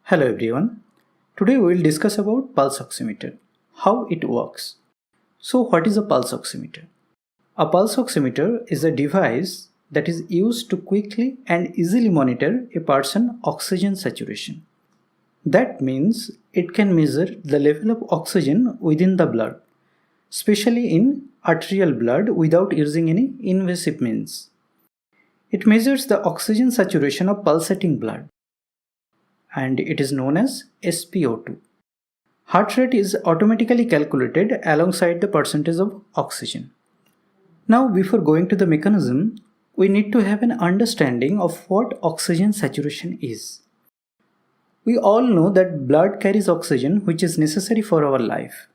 Hello everyone. Today we will discuss about pulse oximeter, how it works. So what is a pulse oximeter? A pulse oximeter is a device that is used to quickly and easily monitor a person's oxygen saturation. That means it can measure the level of oxygen within the blood, especially in arterial blood without using any invasive means. It measures the oxygen saturation of pulsating blood, and it is known as SpO2. Heart rate is automatically calculated alongside the percentage of oxygen. Now, before going to the mechanism, we need to have an understanding of what oxygen saturation is. We all know that blood carries oxygen, which is necessary for our life.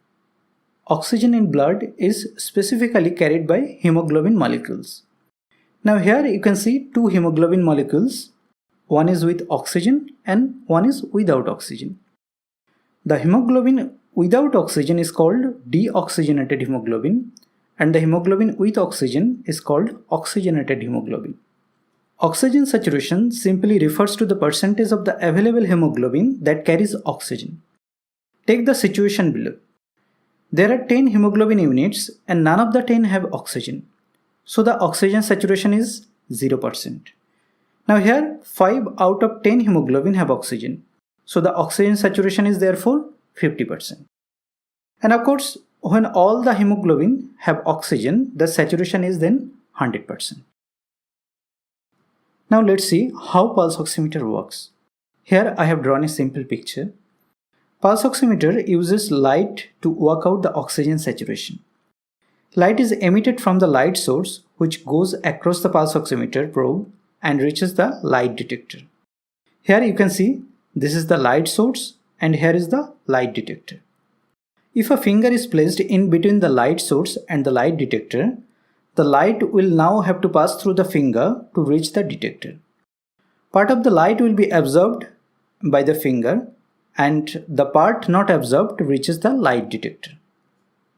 Oxygen in blood is specifically carried by hemoglobin molecules. Now here you can see two hemoglobin molecules. One is with oxygen and one is without oxygen. The hemoglobin without oxygen is called deoxygenated hemoglobin, and the hemoglobin with oxygen is called oxygenated hemoglobin. Oxygen saturation simply refers to the percentage of the available hemoglobin that carries oxygen. Take the situation below. There are 10 hemoglobin units and none of the 10 have oxygen. So the oxygen saturation is 0%. Now here 5 out of 10 hemoglobin have oxygen. So the oxygen saturation is therefore 50%. And of course, when all the hemoglobin have oxygen, the saturation is then 100%. Now let's see how pulse oximeter works. Here I have drawn a simple picture. Pulse oximeter uses light to work out the oxygen saturation. Light is emitted from the light source, which goes across the pulse oximeter probe and reaches the light detector. Here you can see this is the light source and here is the light detector. If a finger is placed in between the light source and the light detector, the light will now have to pass through the finger to reach the detector. Part of the light will be absorbed by the finger and the part not absorbed reaches the light detector.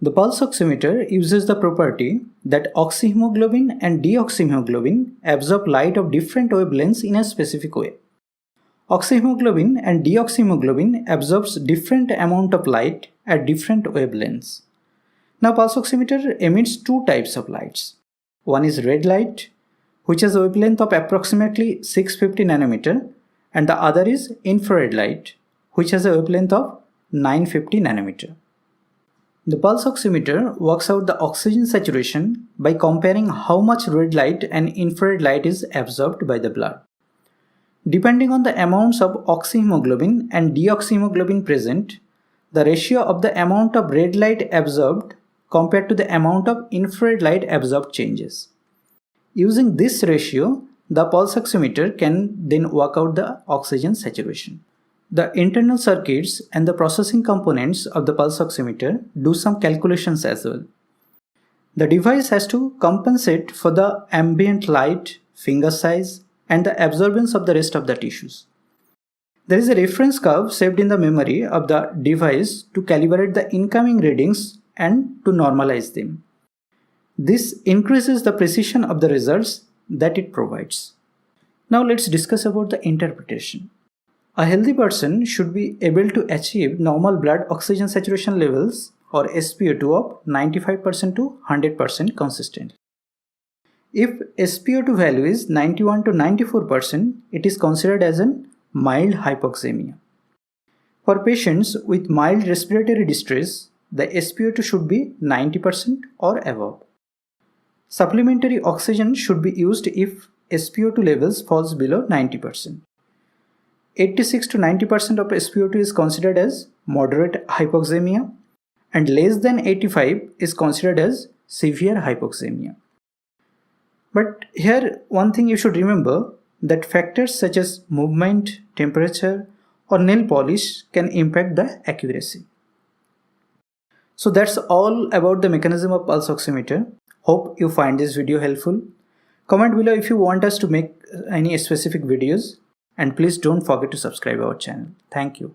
The pulse oximeter uses the property that oxyhemoglobin and deoxyhemoglobin absorb light of different wavelengths in a specific way. Oxyhemoglobin and deoxyhemoglobin absorbs different amount of light at different wavelengths. Now pulse oximeter emits two types of lights. One is red light, which has a wavelength of approximately 650 nanometer, and the other is infrared light, which has a wavelength of 950 nanometer. The pulse oximeter works out the oxygen saturation by comparing how much red light and infrared light is absorbed by the blood. Depending on the amounts of oxyhemoglobin and deoxyhemoglobin present, the ratio of the amount of red light absorbed compared to the amount of infrared light absorbed changes. Using this ratio, the pulse oximeter can then work out the oxygen saturation. The internal circuits and the processing components of the pulse oximeter do some calculations as well. The device has to compensate for the ambient light, finger size, and the absorbance of the rest of the tissues. There is a reference curve saved in the memory of the device to calibrate the incoming readings and to normalize them. This increases the precision of the results that it provides. Now let's discuss about the interpretation. A healthy person should be able to achieve normal blood oxygen saturation levels or SpO2 of 95% to 100% consistently. If SpO2 value is 91 to 94%, it is considered as a mild hypoxemia. For patients with mild respiratory distress, the SpO2 should be 90% or above. Supplementary oxygen should be used if SpO2 levels falls below 90%. 86 to 90% of SpO2 is considered as moderate hypoxemia and less than 85 is considered as severe hypoxemia. But here one thing you should remember that factors such as movement, temperature or nail polish can impact the accuracy. So that's all about the mechanism of pulse oximeter. Hope you find this video helpful. Comment below if you want us to make any specific videos. And please don't forget to subscribe our channel. Thank you.